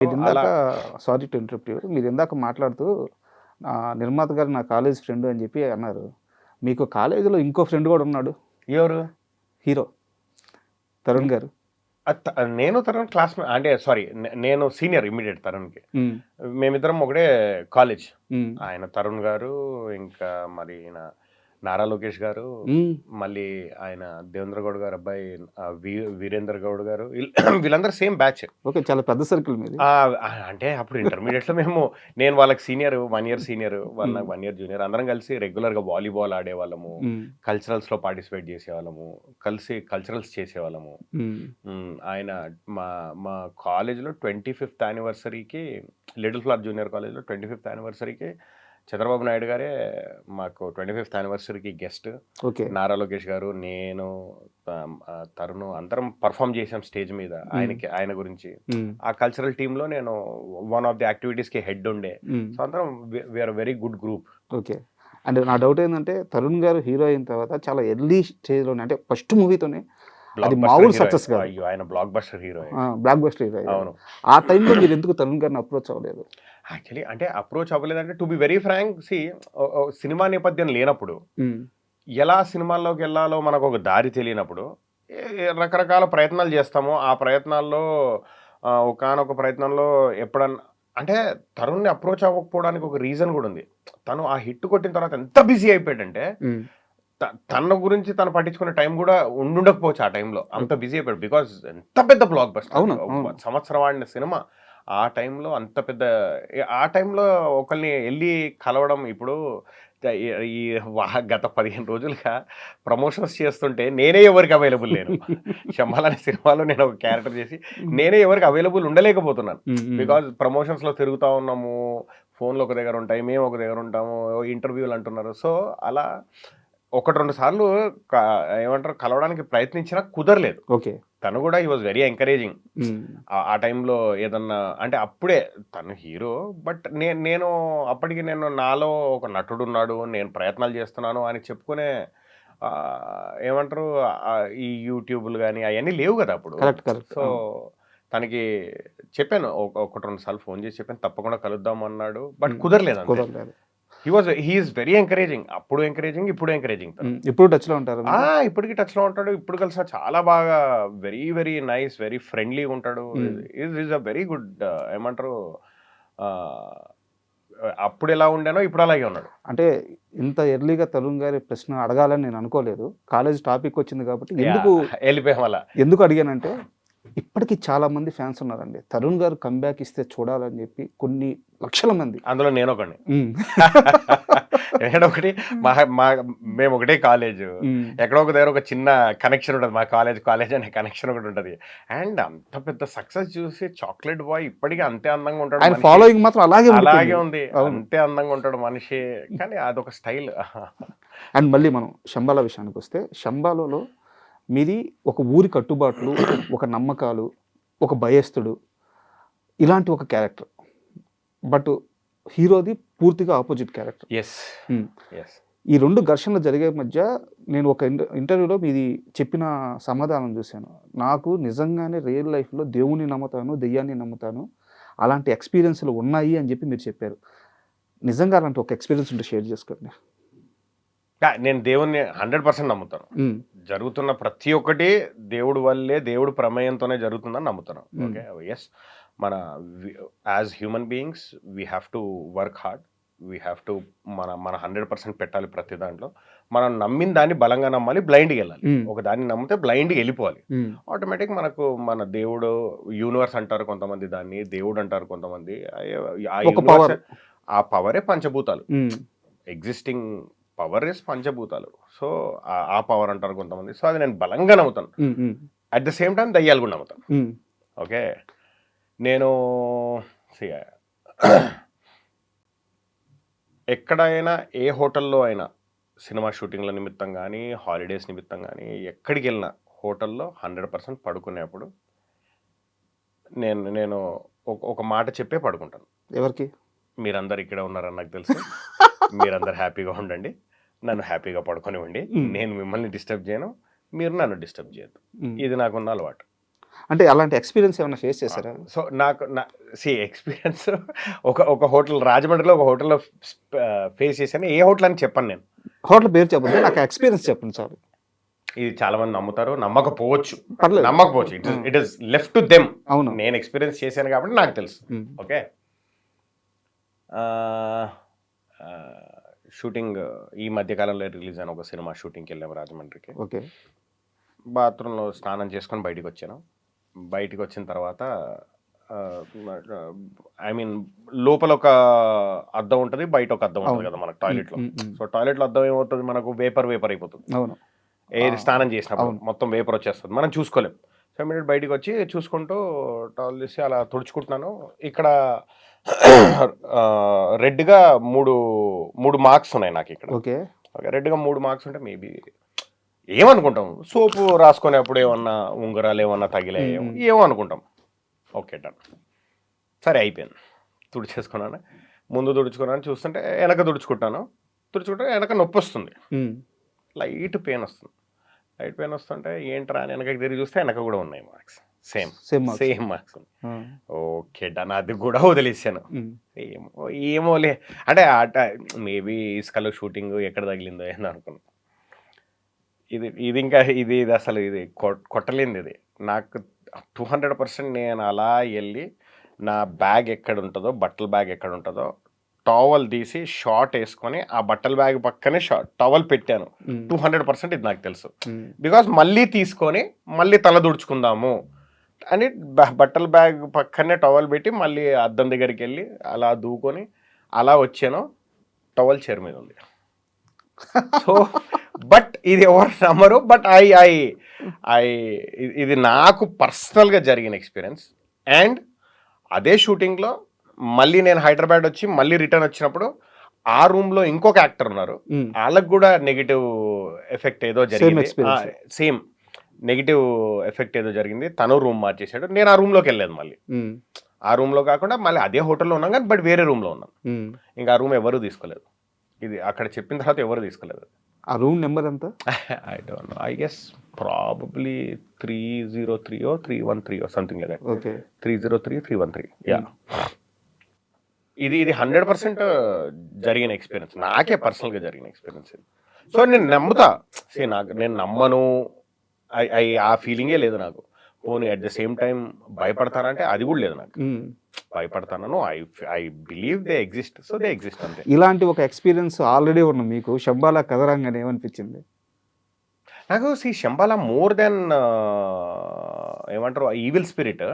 మీరిందాక అలా sorry to interrupt you. మీరిందాక మాట్లాడుతూ నిర్మాత గారు నా కాలేజ్ ఫ్రెండ్ అని చెప్పి అన్నారు. మీకు కాలేజీలో ఇంకో ఫ్రెండ్ కూడా ఉన్నాడు. ఎవరు? హీరో తరుణ్ గారు. నేను తరుణ్ క్లాస్‌మేట్ అంటే సారీ నేను సీనియర్ ఇమ్మీడియేట్ తరుణ్‌కి. హ్మ్. మేమిద్దరం ఒకటే కాలేజ్. హ్మ్. ఆయన తరుణ్ గారు, ఇంకా మరి ఈయన నారా లోకేష్ గారు, హ్మ్. మళ్ళీ ఆయన దేవేంద్ర గౌడ్ గారి అబ్బాయి వీరేందర్ గౌడ్ గారు వీళ్ళందరూ సేమ్ బ్యాచ్. ఓకే. చాలా పెద్ద సర్కిల్ మీది. అంటే అప్పుడు ఇంటర్మీడియేట్‌లో నేను వాళ్ళకి సీనియర్, 1 ఇయర్ సీనియర్, వాళ్ళు హ్మ్. నాకు 1 ఇయర్ జూనియర్. అందరం కలిసి రెగ్యులర్‌గా వాలీబాల్ ఆడేవాళ్ళము. హ్మ్. కల్చరల్స్‌లో పార్టిసిపేట్ చేసేవాళ్ళము. కలిసి కల్చరల్స్ చేసేవాళ్ళము. హ్మ్. ఆయన మా మా కాలేజ్‌లో 25th యానివర్సరీకి లిటిల్ ఫ్లవర్ జూనియర్ కాలేజ్‌లో 25th యానివర్సరీకి చంద్రబాబు నాయుడు గారే మాకు 25th యానివర్సరీకి గెస్ట్. ఓకే. నారా లోకేష్ గారు, నేను, తరుణ్ అందరం పర్ఫామ్ చేసాం స్టేజ్ మీద ఆయన గురించి. హ్మ్. ఆ కల్చరల్ టీమ్‌లో నేను వన్ ఆఫ్ ది యాక్టివిటీస్‌కి హెడ్ ఉండే. హ్మ్. సో అందరం we are very good group. Okay. And నా డౌట్ ఏందంటే తరుణ్ గారు హీరో అయిన తర్వాత చాలా ఎర్లీ స్టేజ్‌లోనే అంటే ఫస్ట్ మూవీతోనే అది బ్లాక్ బస్టర్ మామూలు హీరో. సక్సెస్ కాదు. అయ్యో! ఆయన block buster hero. Block buster hero అయ్యారు. అవును. ఆ టైంలో మీరు ఎందుకు తరుణ్ గారిని అప్రోచ్ అవ్వలేదు? యాక్చువల్లీ అంటే అప్రోచ్ అవ్వలేదంటే to be very frank cinema నేపథ్యం లేనప్పుడు, హ్మ్. ఎలా సినిమాల్లోకెళ్ళాలో మనకొక దారి తెలియనప్పుడు రకరకాల ప్రయత్నాలు చేస్తాము. ఆ ప్రయత్నాల్లో ఒకానొక ప్రయత్నంలో ఎప్పుడన్నా అంటే తరుణ్‌ని అప్రోచ్ అవ్వకపోవడానికి ఒక రీజన్ గూడా ఉంది. తను ఆ హిట్ కొట్టిన తర్వాత ఎంత బిజీ అయిపోయాడంటే, హ్మ్. తన గురించి తను పట్టించుకునే టైం గూడా ఉండుండకపోవచ్చు ఆ టైంలో. అంత బిజీ అయిపోయాడు. బికాజ్ ఎంత పెద్ద బ్లాక్ బస్టర్ అది. అవును. అవును. సంవత్సరం ఆడిన సినిమా. ఆ టైంలో అంత పెద్ద ఆ టైంలో ఒకళ్ళని ఎళ్లి కలవడం ఇప్పుడు త ఈ ఈ గత 15 రోజులుగా ప్రమోషన్స్ చేస్తుంటే నేనే ఎవరికి అవైలబుల్ లేను. 'శంబాల్' అనే సినిమాలో నేను ఒక క్యారెక్టర్ చేసి హ్మ్. నేనే ఎవరికి అవైలబుల్ ఉండలేకపోతున్నాను. హ్మ్. హ్మ్. బికాజ్ ప్రమోషన్స్‌లో తిరుగుతా ఉన్నాము. ఫోన్‌లు ఒక దగ్గర ఉంటాయి. మేము ఒక దగ్గర ఉంటాము. ఇంటర్వ్యూలు అంటున్నారు. సో, అలా 1, 2 సార్లు క ఏమంటారు కలవడానికి ప్రయత్నించినా కుదరలేదు. ఓకే. తను గూడా హి వాస్ వెరీ ఎంకరేజింగ్. హ్మ్. ఆ టైంలో ఏదన్నా అంటే అప్పుడే తను హీరో. బట్ నేను అప్పటికి నాలో ఒక నటుడున్నాడు. నేను ప్రయత్నాలు చేస్తున్నాను అని చెప్పుకునే ఏమంటారు ఈ యూట్యూబ్‌లు గాని అయన్నీ లేవు గదా! అప్పుడు. కరెక్ట్. కరెక్ట్. సో, అవును. తనకి చెప్పాను. 1, 2 సార్లు ఫోన్ చేసి చెప్పాను. తప్పకుండా కలుద్దాం అన్నాడు. బట్ హ్మ్. కుదరలేదు అంతే. కుదరలేదు. He is very encouraging. అప్పుడు ఎంకరేజింగ్, ఇప్పుడు ఎంకరేజింగ్ తను. హ్మ్. ఇప్పుడు టచ్‌లో ఉంటారా మీరు? ఇప్పటికి టచ్‌లో ఉంటాడు. ఇప్పుడు కలిసినా చాలా బాగా వెరీ, వెరీ నైస్, వెరీ ఫ్రెండ్లీగా ఉంటాడు. హ్మ్. ఈజ్ అ వెరీ గుడ్ ఏమంటారు ఆహ్, అప్పుడెలా ఉండానో ఇప్పుడు అలాగే ఉన్నాడు. అంటే ఇంత ఎర్లీగా తరుణ్ గారి ప్రశ్న అడగాలని నేను అనుకోలేదు. కాలేజ్ టాపిక్ వచ్చింది కాబట్టి యాహ్! ఎళ్ళిపోయాం అలా. ఎందుకు అడిగానంటే ఇప్పటికి చాలా మంది ఫ్యాన్స్ ఉన్నారండి. తరుణ్ గారు కమ్‌బ్యాక్ ఇస్తే చూడాలని చెప్పి కొన్ని లక్షల మంది. అందులో నేనొకడిని. హ్మ్. నేనొకటి మా మా మేము ఒకటే కాలేజు. హ్మ్. ఎక్కడో ఒక దగ్గర ఒక చిన్న కనెక్షన్ ఉంటది. మా కాలేజ్ అనే కనెక్షన్ ఒకటి ఉంటది. అండ్ అంత పెద్ద సక్సెస్ చూసి చాక్లెట్ బాయ్ ఇప్పటికి అంతే అందంగా ఉంటాడు ఆయన మనిషి. ఫాలోయింగ్ మాత్రం అలాగే అలాగే ఉండిపోయింది. ఉంది. అవును. అంతే అందంగా ఉంటాడు మనిషి. కానీ అదొక స్టైల్. అండ్ మళ్ళీ మనం 'శంబాల' విషయానికొస్తే 'శంబాలలో' మీది ఒక ఊరి కట్టుబాట్లు, ఒక నమ్మకాలు, ఒక భయస్థుడు ఇలాంటి ఒక క్యారెక్టర్. బట్ హీరోది పూర్తిగా అపోజిట్ క్యారెక్టర్. యెస్. హ్మ్. యెస్. ఈ 2 ఘర్షణలు జరిగే మధ్య నేను ఒక ఇంటర్వ్యూలో మీది చెప్పిన సమాధానం చూశాను. నాకు నిజంగానే రియల్ లైఫ్‌లో దేవుడిని నమ్ముతాను, దెయ్యాన్ని నమ్ముతాను. అలాంటి ఎక్స్‌పీరియన్స్‌లు ఉన్నాయి అని చెప్పి మీరు చెప్పారు. నిజంగా అలాంటి ఒక ఎక్స్‌పీరియన్స్ ఉంటే షేర్ చేసుకోండి. నేను దేవుడిని 100% నమ్ముతాను. హ్మ్. జరుగుతున్న ప్రతి ఒక్కటి దేవుడి వల్లే, దేవుడి ప్రమేయంతోనే జరుగుతుందని నమ్ముతాను. హ్మ్. ఓకే. యెస్. మన as human beings we have to work hard. We have to మన 100% పెట్టాలి ప్రతి దాంట్లో. మనం నమ్మిన దాన్ని బలంగా నమ్మాలి. బ్లైండ్‌గా ఎళ్ళాలి. హ్మ్. ఒక దాన్ని నమ్మితే బ్లైండ్‌గా ఎళ్ళిపోవాలి. హ్మ్. ఆటోమేటిక్ మనకు మన దేవుడు యూనివర్స్ అంటారు కొంతమంది దాన్ని. దేవుడు అంటారు కొంతమంది. ఆ ఒక యూనివర్స్ పవర్. ఆ పవరే పంచభూతాలు. హ్మ్. ఎగ్జిస్టింగ్ పవర్ ఇస్ పంచభూతాలు. సో, ఆ పవర్ అంటారు కొంతమంది. సో, అది నేను బలంగా నమ్ముతాను. హ్మ్. హ్మ్. అట్ ద సేమ్ టైమ్ దయ్యాలు కూడా నమ్ముతాను. హ్మ్. ఓకే. నేను సీ ఎక్కడైనా ఏ హోటల్‌లో అయినా సినిమా షూటింగ్‌ల నిమిత్తం గానీ, హాలిడేస్ నిమిత్తం గానీ, ఎక్కడికెళ్ళినా హోటల్‌లో 100% పడుకునేప్పుడు నేను నేను ఒక మాట చెప్పే పడుకుంటాను. ఎవరికి? మీరందరూ ఇక్కడే ఉన్నారని నాకు తెలుసు. మీరందరూ హ్యాపీగా ఉండండి. నన్ను హ్యాపీగా పడుకోనివ్వండి. హ్మ్. నేను మిమ్మల్ని డిస్టర్బ్ చేయను. మీరు నన్ను డిస్టర్బ్ చేయొద్దు. హ్మ్. ఇది నాకున్న అలవాటు. అంటే అలాంటి ఎక్స్పీరియన్స్ ఏమైనా ఫేస్ చేశారా? సో నాకు ఎక్స్పీరియన్స్ ఒక హోటల్ రాజమండ్రిలో ఒక హోటల్లో ఫేస్ చేశాను. ఏ హోటల్ అని చెప్పను నేను. హోటల్ పేరు చెప్పొద్దు, నాకు ఎక్స్పీరియన్స్ చెప్పండి చాలు. ఇది చాలా మంది నమ్ముతారు, నమ్మకపోవచ్చు. పర్లేదు. నమ్మకపోవచ్చు. It is left to them. అవును. నేను ఎక్స్పీరియన్స్ చేశాను కాబట్టి నాకు తెలుసు. ఓకే. షూటింగ్ ఈ మధ్య కాలంలో రిలీజ్ అయిన ఒక సినిమా షూటింగ్కి వెళ్ళాము రాజమండ్రికి. ఓకే. బాత్రూంలో స్నానం చేసుకొని బయటికి వచ్చాను. బయటికి వచ్చిన తర్వాత ఐ మీన్ లోపల ఒక అద్దం ఉంటుంది, బయట ఒక అద్దం ఉంటుంది కదా మనకు టాయిలెట్లో. సో టాయిలెట్లో అద్దం ఏమవుతుంది, మనకు వేపర్ అయిపోతుంది. అవును. ఏది స్నానం చేసినప్పుడు మొత్తం వేపర్ వచ్చేస్తుంది, మనం చూసుకోలేం. సో ఇమీడియట్ బయటికి వచ్చి చూసుకుంటూ టవల్ తీసి అలా తుడుచుకుంటున్నాను. ఇక్కడ రెడ్గా మూడు మార్క్స్ ఉన్నాయి నాకు ఇక్కడ. ఓకే. రెడ్గా 3 మార్క్స్ ఉంటే మేబీ ఏమనుకుంటాం, సోపు రాసుకునేప్పుడు ఏమన్నా ఉంగరాలు ఏమన్నా తగిలే ఏమో అనుకుంటాం. ఓకే డన్, సరే అయిపోయింది. తుడిచేసుకున్నాను. ముందు తుడుచుకున్నాను, చూస్తుంటే వెనక తుడుచుకుంటే వెనక నొప్పి వస్తుంది, లైట్ పెయిన్ వస్తుంది. లైట్ పెయిన్ వస్తుంటే ఏంట్రా అని వెనకకి తిరిగి చూస్తే వెనక కూడా ఉన్నాయి marks, same marks. Okay done, అది కూడా వదిలేసాను. ఏమోలే అంటే మేబీ ఇసుకలో షూటింగ్ ఎక్కడ తగిలిందో ఏందో అనుకున్నాను. ఇది ఇంకా ఇది అసలు ఇది కొట్టలేంది. ఇది నాకు 200% నేను అలా వెళ్ళి నా బ్యాగ్ ఎక్కడ ఉంటుందో, బట్టల బ్యాగ్ ఎక్కడ ఉంటుందో, టవల్ తీసి షార్ట్ వేసుకొని ఆ బట్టల బ్యాగ్ పక్కనే టవల్ పెట్టాను. 200% ఇది నాకు తెలుసు. బికాస్ మళ్ళీ తీసుకొని మళ్ళీ తల దుడుచుకుందాము అని బట్టల బ్యాగ్ పక్కనే టవల్ పెట్టి మళ్ళీ అద్దం దగ్గరికి వెళ్ళి అలా దూకొని అలా వచ్చాను. టవల్ చైర్ మీద ఉంది. సో బట్ ఇది ఎవరు నమ్మరు, బట్ ఇది నాకు పర్సనల్గా జరిగిన ఎక్స్పీరియన్స్. అండ్ అదే షూటింగ్లో మళ్ళీ నేను హైదరాబాద్ వచ్చి మళ్ళీ రిటర్న్ వచ్చినప్పుడు ఆ రూమ్లో ఇంకొక యాక్టర్ ఉన్నారు, వాళ్ళకు కూడా నెగిటివ్ ఎఫెక్ట్ ఏదో జరిగింది. సేమ్ నెగిటివ్ ఎఫెక్ట్ ఏదో జరిగింది. తను రూమ్ మార్చేసాడు, నేను ఆ రూమ్లోకి వెళ్ళలేదు. మళ్ళీ ఆ రూమ్లో కాకుండా మళ్ళీ అదే హోటల్లో ఉన్నాం కానీ బట్ వేరే రూమ్లో ఉన్నాం. ఇంకా ఆ రూమ్ ఎవరు తీసుకోలేదు. ఇది అక్కడ చెప్పిన తర్వాత ఎవరు తీసుకోలేదు. ఆ రూమ్ నెంబర్ ఎంత? I don't know, I guess probably 303 or 313 or something like that. Okay. 303, 313. Yeah, ఇది 100% జరిగిన ఎక్స్పీరియన్స్, నాకే పర్సనల్గా జరిగిన ఎక్స్పీరియన్స్. సో నేను నమ్ముతా, నేను నమ్మను, ఆ ఫీలింగే లేదు నాకు. పోనీ అట్ ద సేమ్ టైం భయపడతానంటే అది కూడా లేదు నాకు. భయపడతాను, I believe they exist, so they exist అంతే. ఇలాంటి ఒక ఎక్స్పీరియన్స్ ఆల్రెడీ ఉన్న మీకు శంబాలా కథరంగానే ఏమనిపించింది? నాకు శంబాలా మోర్ దెన్ ఏమంటారు ఈవిల్ స్పిరిట్.